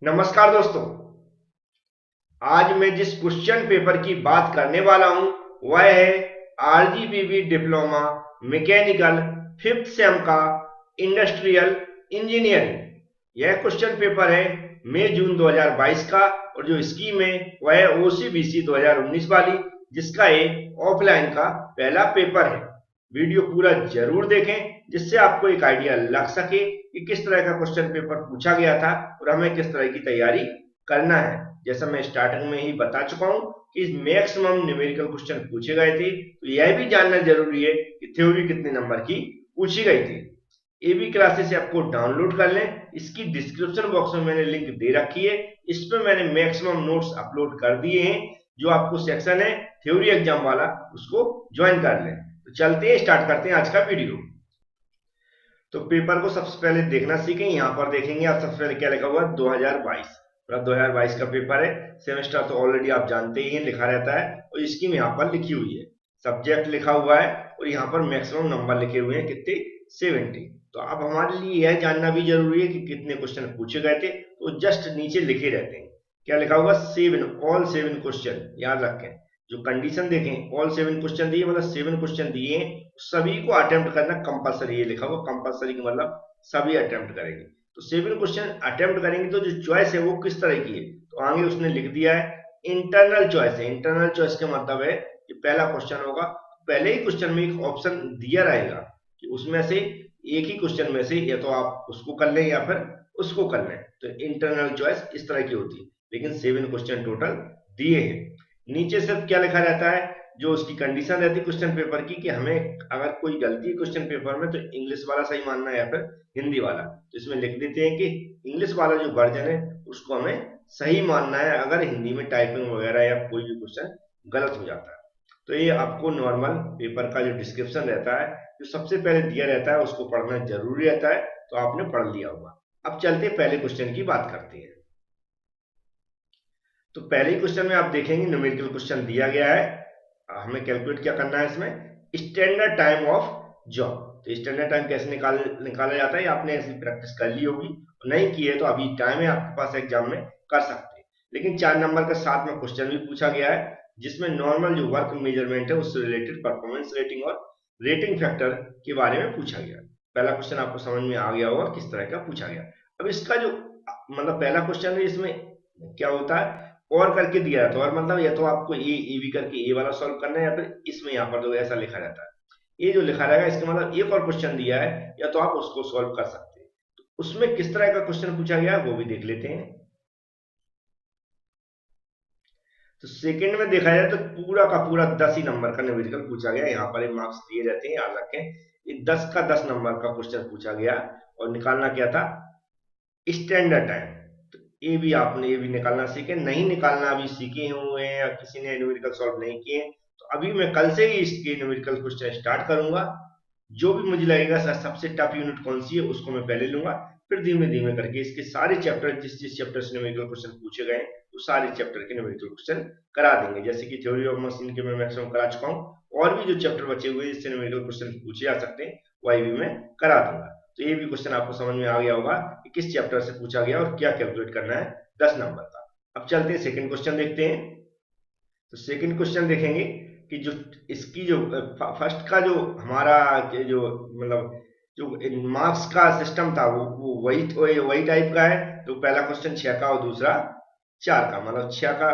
नमस्कार दोस्तों। आज मैं जिस क्वेश्चन पेपर की बात करने वाला हूं वह है आरजीबीवी डिप्लोमा मैकेनिकल फिफ्थ सेम का इंडस्ट्रियल इंजीनियरिंग। यह क्वेश्चन पेपर है मई जून 2022 का और जो स्कीम है वह है ओसीबीसी 2019 वाली, जिसका ये ऑफलाइन का पहला पेपर है। वीडियो पूरा जरूर देखें जिससे आपको एक आइडिया लग सके कि किस तरह का क्वेश्चन पेपर पूछा गया था और हमें किस तरह की तैयारी करना है। जैसा मैं स्टार्टिंग में ही बता चुका हूं कि मैक्सिमम न्यूमेरिकल क्वेश्चन पूछे गए थे, तो यह भी जानना जरूरी है कि थ्योरी कितने नंबर की पूछी गई थी। एबी क्लासेस आपको डाउनलोड कर लें, इसकी डिस्क्रिप्शन बॉक्स में मैंने लिंक दे रखी है। इस पर मैंने मैक्सिमम नोट्स अपलोड कर दिए हैं। जो आपको सेक्शन है थ्योरी एग्जाम वाला उसको ज्वाइन कर लें। तो चलते हैं, स्टार्ट करते हैं आज का वीडियो। तो पेपर को सबसे पहले देखना सीखें। यहाँ पर देखेंगे आप सबसे पहले क्या लिखा हुआ है 2022, मतलब 2022 का पेपर है। सेमेस्टर तो ऑलरेडी आप जानते ही हैं, लिखा रहता है और इसकी यहाँ पर लिखी हुई है, सब्जेक्ट लिखा हुआ है और यहाँ पर मैक्सिमम नंबर लिखे हुए हैं कितने, 70। तो अब हमारे लिए यह जानना भी जरूरी है कि कितने क्वेश्चन पूछे गए थे, तो जस्ट नीचे लिखे रहते हैं। क्या लिखा होगा 7, ऑल 7 क्वेश्चन। याद रखें, जो कंडीशन देखें ऑल 7 क्वेश्चन दिए, मतलब 7 क्वेश्चन दिए हैं, सभी को अटेम्प्ट करना कंपलसरी। ये लिखा हुआ कंपलसरी का मतलब सभी अटेम्प्ट करेंगे। तो 7 क्वेश्चन अटेम्प्ट करेंगे तो जो चॉइस है वो किस तरह की है, तो आगे उसने लिख दिया है इंटरनल चॉइस है। इंटरनल चॉइस का मतलब है कि पहला क्वेश्चन होगा, पहले ही क्वेश्चन में एक ऑप्शन दिया रहेगा कि उसमें से एक ही क्वेश्चन में से या तो आप उसको कर लें या फिर उसको कर लें। तो इंटरनल चॉइस इस तरह की होती है, लेकिन 7 क्वेश्चन टोटल दिए हैं। नीचे सिर्फ क्या लिखा रहता है, जो उसकी कंडीशन रहती है क्वेश्चन पेपर की, कि हमें अगर कोई गलती है क्वेश्चन पेपर में तो इंग्लिश वाला सही मानना है या फिर हिंदी वाला। तो इसमें लिख देते हैं कि इंग्लिश वाला जो वर्जन है उसको हमें सही मानना है, अगर हिंदी में टाइपिंग वगैरह या कोई भी क्वेश्चन गलत हो जाता है। तो ये आपको नॉर्मल पेपर का जो डिस्क्रिप्शन रहता है, जो सबसे पहले दिया रहता है, उसको पढ़ना जरूरी रहता है। तो आपने पढ़ लिया होगा। अब चलते पहले क्वेश्चन की बात करते हैं। तो पहले ही क्वेश्चन में आप देखेंगे न्यूमेरिकल क्वेश्चन दिया गया है। हमें कैलकुलेट क्या करना है इसमें, स्टैंडर्ड टाइम ऑफ जॉब। तो स्टैंडर्ड टाइम कैसे निकाला जाता है, आपने ऐसी प्रैक्टिस कर ली होगी, नहीं की है तो अभी टाइम है आपके पास, एग्जाम में कर सकते हैं। लेकिन 4 नंबर का साथ में क्वेश्चन भी पूछा गया है, जिसमें नॉर्मल जो वर्क मेजरमेंट है उससे रिलेटेड परफॉर्मेंस रेटिंग और रेटिंग फैक्टर के बारे में पूछा गया। पहला क्वेश्चन आपको समझ में आ गया होगा किस तरह का पूछा गया। अब इसका जो मतलब पहला क्वेश्चन है, इसमें क्या होता है, और करके दिया रहता है। और मतलब या तो आपको ए बी करके ए वाला सॉल्व करना है, या फिर इसमें यहाँ पर जो ऐसा लिखा रहता है, ये जो लिखा रहेगा इसका मतलब एक और क्वेश्चन दिया है, या तो आप उसको सॉल्व कर सकते हैं। तो उसमें किस तरह का क्वेश्चन पूछा गया है वो भी देख लेते हैं। तो सेकंड में देखा जाए तो पूरा का पूरा 10 ही नंबर का न्यूमेरिकल पूछा गया। यहाँ पर मार्क्स दिए रहते हैं, याद रखें। ये 10 का 10 नंबर का क्वेश्चन पूछा गया और निकालना क्या था, स्टैंडर्ड टाइम। तो ये भी निकालना सीखे, नहीं निकालना अभी सीखे हुए हैं या किसी ने न्यूमेरिकल सॉल्व नहीं किए हैं, तो अभी मैं कल से ही इसके न्यूमेरिकल क्वेश्चन स्टार्ट करूंगा। जो भी मुझे लगेगा सबसे टफ यूनिट कौन सी है उसको मैं पहले लूंगा, फिर धीमे धीमे करके इसके सारे चैप्टर, जिस जिस चैप्टर से न्यूमेरिकल क्वेश्चन पूछे गए तो सारे चैप्टर के न्यूमेरिकल क्वेश्चन करा देंगे। जैसे कि थ्योरी ऑफ मशीन के मैं मैक्सिमम करा चुका हूँ, और भी जो चैप्टर बचे हुए जिससे न्यूमेरिकल क्वेश्चन पूछे जा सकते हैं वही भी मैं करा दूंगा। तो ये भी क्वेश्चन आपको समझ में आ गया होगा कि किस चैप्टर से पूछा गया और क्या कैलकुलेट करना है 10 नंबर का। अब चलते हैं सेकंड क्वेश्चन देखते हैं। तो सेकंड क्वेश्चन देखेंगे कि जो इसकी जो फर्स्ट का जो हमारा जो मतलब जो मार्क्स का सिस्टम था वो वही टाइप का है। तो पहला क्वेश्चन 6 का और दूसरा 4 का, मतलब 6 का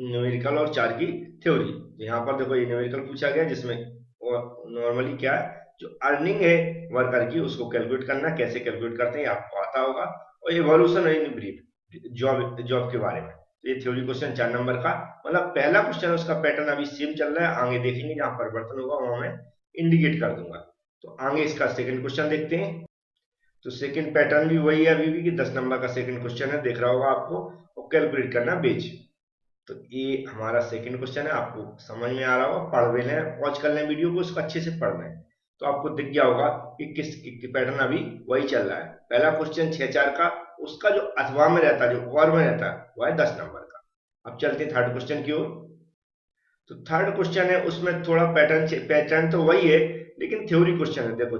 न्यूमेरिकल और 4 की थ्योरी। तो यहाँ पर देखो ये न्यूमेरिकल पूछा गया, जिसमें नॉर्मली क्या है, जो अर्निंग है वर्कर की उसको कैलकुलेट करना, कैसे कैलकुलेट करते हैं आपको आता होगा, और evolution in brief job job के बारे में। तो ये थ्योरी क्वेश्चन 4 नंबर का, मतलब पहला क्वेश्चन उसका पैटर्न अभी सेम चल रहा है, आगे देखेंगे जहां परिवर्तन होगा वहां मैं इंडिकेट कर दूंगा। तो आगे इसका सेकंड क्वेश्चन देखते हैं। तो सेकंड पैटर्न भी वही है अभी भी, कि 10 नंबर का सेकंड क्वेश्चन है, देख रहा होगा आपको, और कैलकुलेट करना बेच। तो ये हमारा सेकंड क्वेश्चन है, आपको समझ में आ रहा होगा, पढ़ लें, पॉज कर लें वीडियो को, उसको अच्छे से पढ़ लें तो आपको दिख गया होगा कि किस पैटर्न अभी वही चल रहा है। पहला क्वेश्चन 6-4 का, उसका जो अथवा में रहता है, जो और में रहता है, वो है 10 नंबर का। अब चलते हैं थर्ड क्वेश्चन की ओर। तो थर्ड क्वेश्चन है, उसमें थोड़ा पैटर्न तो वही है, लेकिन थ्योरी क्वेश्चन है। देखो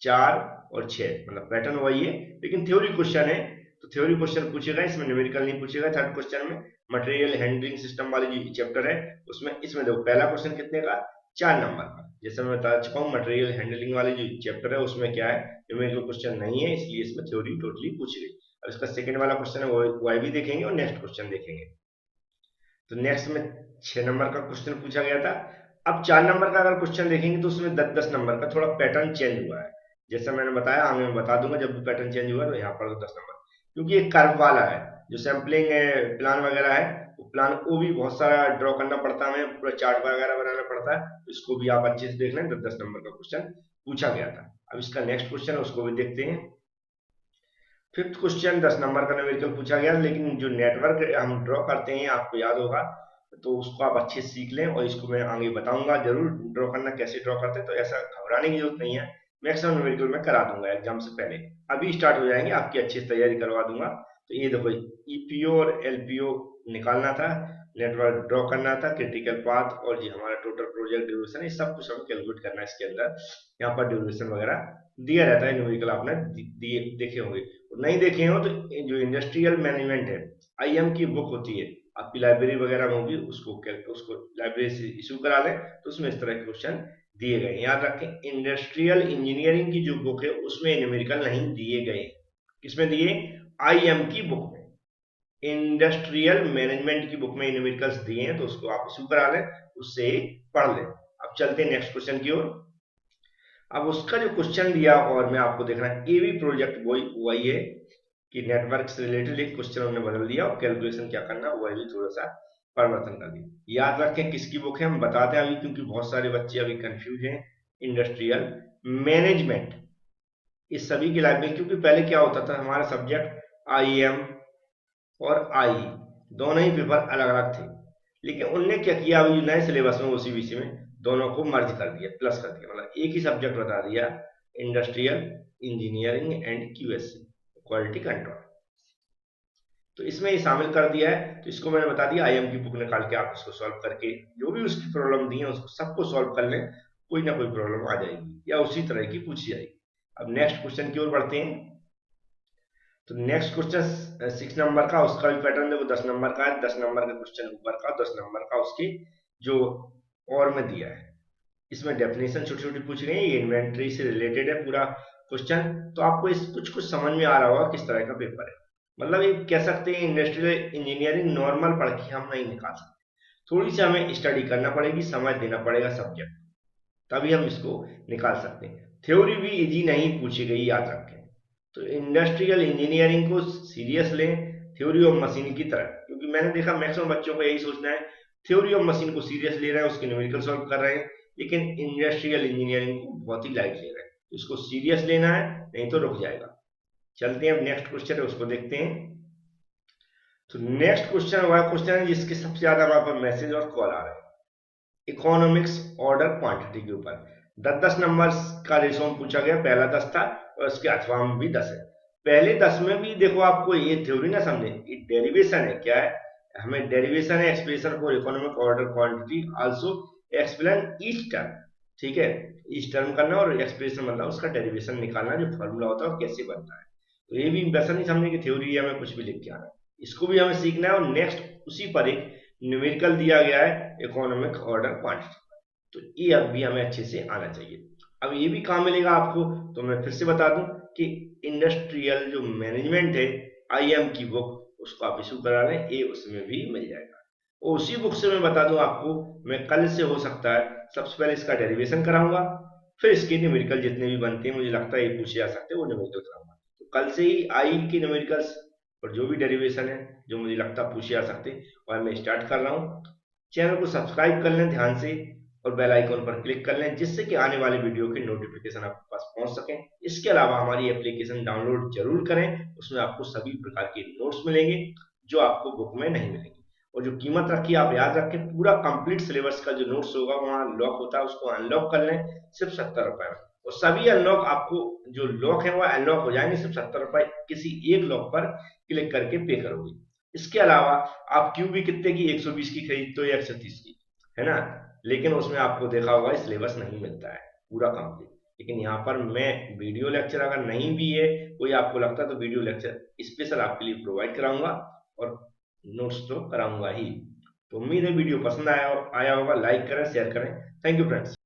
4 और 6, मतलब पैटर्न वही है लेकिन थ्योरी क्वेश्चन है। तो तो थ्योरी क्वेश्चन पूछेगा, इसमें न्यूमेरिकल नहीं पूछेगा। थर्ड क्वेश्चन में मटेरियल हैंडलिंग सिस्टम वाली जो चैप्टर है उसमें, इसमें देखो पहला क्वेश्चन कितने का, 4 नंबर का। जैसे मैं बता चुका हूँ मटेरियल हैंडलिंग वाली जो चैप्टर है उसमें क्या है, न्यूमेरिकल क्वेश्चन नहीं है, इसलिए इसमें थ्योरी टोटली पूछ गई। अब इसका सेकंड वाला क्वेश्चन है वो भी देखेंगे और नेक्स्ट क्वेश्चन देखेंगे। तो नेक्स्ट में 6 नंबर का क्वेश्चन पूछा गया था। अब 4 नंबर का अगर क्वेश्चन देखेंगे तो उसमें 10-10 नंबर का थोड़ा पैटर्न चेंज हुआ है। जैसा मैंने बताया, आगे मैं बता दूंगा जब भी पैटर्न चेंज हुआ, तो यहाँ पर 10 नंबर, क्योंकि एक कर्व वाला है जो सैम्पलिंग प्लान वगैरह है, वो प्लान को भी बहुत सारा ड्रॉ करना पड़ता है, हमें पूरा चार्ट वगैरह बनाना पड़ता है। तो इसको भी आप अच्छे से देख लें, 10-10 नंबर का क्वेश्चन पूछा गया था। अब इसका नेक्स्ट क्वेश्चन है उसको भी देखते हैं। फिफ्थ क्वेश्चन 10 नंबर का न्यूमेरिकल पूछा गया, लेकिन जो नेटवर्क हम ड्रॉ करते हैं आपको याद होगा, तो उसको आप अच्छे से सीख लें, और इसको मैं आगे बताऊंगा जरूर ड्रॉ करना कैसे ड्रॉ करते हैं, तो ऐसा घबराने की जरूरत नहीं है। मैक्सिमम न्यूमेरिकल मैं करा दूंगा एग्जाम से पहले, अभी स्टार्ट हो जाएंगे, आपकी अच्छी से तैयारी करवा दूंगा। तो ये देखो ईपीओ और एलपीओ निकालना था, नेटवर्क ड्रॉ करना था, क्रिटिकल पाथ और ये हमारा टोटल प्रोजेक्ट ड्यूरेशन, ये सब कुछ हमें कैलकुलेट करना है इसके अंदर। यहाँ पर ड्यूरेशन वगैरह दिया रहता है, न्यूमेरिकल आपने देखे होंगे, नहीं देखे हो तो जो इंडस्ट्रियल मैनेजमेंट है आईएम की बुक होती है आपकी लाइब्रेरी वगैरह में होगी, उसको लाइब्रेरी से इशू करा लें, तो उसमें इस तरह के क्वेश्चन दिए गए। याद रखें इंडस्ट्रियल इंजीनियरिंग की जो बुक है उसमें न्यूमेरिकल नहीं दिए गए। किसमें दिए, आईएम की बुक में। इंडस्ट्रियल मैनेजमेंट की बुक में न्यूमेरिकल्स दिए हैं, तो उसको आप इशू करा लें, उससे पढ़ लें। अब चलते हैं नेक्स्ट क्वेश्चन की ओर। अब उसका जो क्वेश्चन दिया और मैं आपको देखना है, एवी प्रोजेक्ट वही है कि नेटवर्क से रिलेटेड एक क्वेश्चन हमने बदल दिया और कैलकुलेशन क्या करना वह भी थोड़ा सा परिवर्तन कर दिया। याद रखें किसकी बुक है, हम बताते हैं अभी, क्योंकि बहुत सारे बच्चे अभी कंफ्यूज हैं। इंडस्ट्रियल मैनेजमेंट, इस सभी की लाइब्रेरी, क्योंकि पहले क्या होता था हमारा सब्जेक्ट आईएम और आई दोनों ही पेपर अलग अलग थे, लेकिन उनने क्या किया अभी नए सिलेबस में ओसीबीसी में दोनों को मर्ज कर दिया, प्लस कर दिया, मतलब एक ही सब्जेक्ट बता दिया, industrial engineering and QSC, quality control. तो इसमें ये शामिल कर दिया है। तो इसको मैंने बता दिया, आईएम की बुक निकाल के आप इसको सॉल्व करके जो भी उसकी प्रॉब्लम दी है उसको सबको सॉल्व कर लें, कोई ना कोई प्रॉब्लम आ जाएगी या उसी तरह की पूछी जाएगी। अब नेक्स्ट क्वेश्चन की ओर बढ़ते हैं। तो नेक्स्ट क्वेश्चन 6 नंबर का, उसका भी पैटर्न देखो 10 नंबर का है, 10 नंबर का क्वेश्चन ऊपर का, 10 नंबर का उसकी जो और में दिया है। इसमें डेफिनेशन छोटी छोटी पूछ गई, ये इन्वेंट्री से रिलेटेड है पूरा क्वेश्चन। तो आपको इस कुछ समझ में आ रहा होगा किस तरह का पेपर है। मतलब ये कह सकते हैं इंडस्ट्रियल इंजीनियरिंग नॉर्मल पढ़ के हम नहीं निकाल सकते, थोड़ी सी हमें स्टडी करना पड़ेगी, समय देना पड़ेगा सब्जेक्ट, तभी हम इसको निकाल सकते हैं। थ्योरी भी इजी नहीं पूछी गई, याद रखें। तो इंडस्ट्रियल इंजीनियरिंग को सीरियस लें थ्योरी ऑफ मशीन की तरह, क्योंकि मैंने देखा मैक्सिमम बच्चों को यही सोचना है, थ्योरी ऑफ मशीन को सीरियस ले रहे हैं, उसके न्यूमेरिकल सॉल्व कर रहे हैं, लेकिन इंडस्ट्रियल इंजीनियरिंग को बहुत ही लाइट ले रहे हैं। तो इसको सीरियस लेना है, नहीं तो रुक जाएगा। चलते हैं, अब नेक्स्ट क्वेश्चन है उसको देखते हैं। तो नेक्स्ट क्वेश्चन वह क्वेश्चन है जिसके सबसे ज्यादा हमारे पास मैसेज और कॉल आ रहे हैं, इकोनॉमिक्स ऑर्डर क्वांटिटी के ऊपर। 10-10 नंबर का रेशो पूछा गया, पहला 10 था और इसके अथवा में भी 10 है। पहले 10 में भी देखो, आपको ये थ्योरी ना समझे, ये डेरिवेशन है। क्या है, हमें डेरिवेशन है expression for economic order quantity also explain each term, ठीक है, ईच टर्म करना और एक्सप्रेशन मतलब उसका डेरिवेशन निकालना, जो फॉर्मूला होता है और कैसे बनता है। तो ये भी वैसा नहीं समझे कि थ्योरी है हमें कुछ भी लिख के आना, इसको भी हमें सीखना है। और नेक्स्ट उसी पर एक न्यूमेरिकल दिया गया है इकोनॉमिक ऑर्डर क्वांटिटी, तो ये अब भी हमें अच्छे से आना चाहिए। अब ये भी कहाँ मिलेगा आपको, तो मैं फिर से बता दूं कि इंडस्ट्रियल जो मैनेजमेंट है आईएम की बुक, उसको आप इशू करा लें, ये उसमें भी मिल जाएगा। और उसी बुक से मैं बता दूं आपको, मैं कल से हो सकता है सबसे पहले इसका डेरिवेशन कराऊंगा, फिर इसके न्यूमेरिकल जितने भी बनते हैं मुझे लगता है ये पूछे जा सकते हैं, वो न्यूमेरिकल कराऊंगा। तो कल से ही आई के न्यूमेरिकल्स और जो भी डेरिवेशन है जो मुझे लगता है पूछे जा सकते हैं वह मैं स्टार्ट कर रहा हूँ। चैनल को सब्सक्राइब कर लें ध्यान से और बेल आइकन पर क्लिक कर लें, जिससे कि आने वाले वीडियो के नोटिफिकेशन आपके पास पहुंच सके। इसके अलावा हमारी एप्लीकेशन डाउनलोड जरूर करें, उसमें आपको सभी प्रकार के नोट्स मिलेंगे जो आपको बुक में नहीं मिलेंगे। और जो कीमत रखी आप याद रखें, पूरा कंप्लीट सिलेबस का जो नोट्स होगा वहाँ लॉक होता है, उसको अनलॉक कर लें सिर्फ 70 रुपए में। और सभी अनलॉक आपको जो लॉक है वह अनलॉक हो जाएंगे सिर्फ 70 रुपए, किसी एक लॉक पर क्लिक करके पे करोगे। इसके अलावा आप क्यू भी कितने की 120 की खरीदते हो या 130 की, है ना, लेकिन उसमें आपको देखा होगा सिलेबस नहीं मिलता है पूरा कंप्लीट। लेकिन यहाँ पर मैं वीडियो लेक्चर अगर नहीं भी है, कोई आपको लगता है, तो वीडियो लेक्चर स्पेशल आपके लिए प्रोवाइड कराऊंगा और नोट्स तो कराऊंगा ही। तो उम्मीद है वीडियो पसंद आया होगा। लाइक करें, शेयर करें। Thank you friends.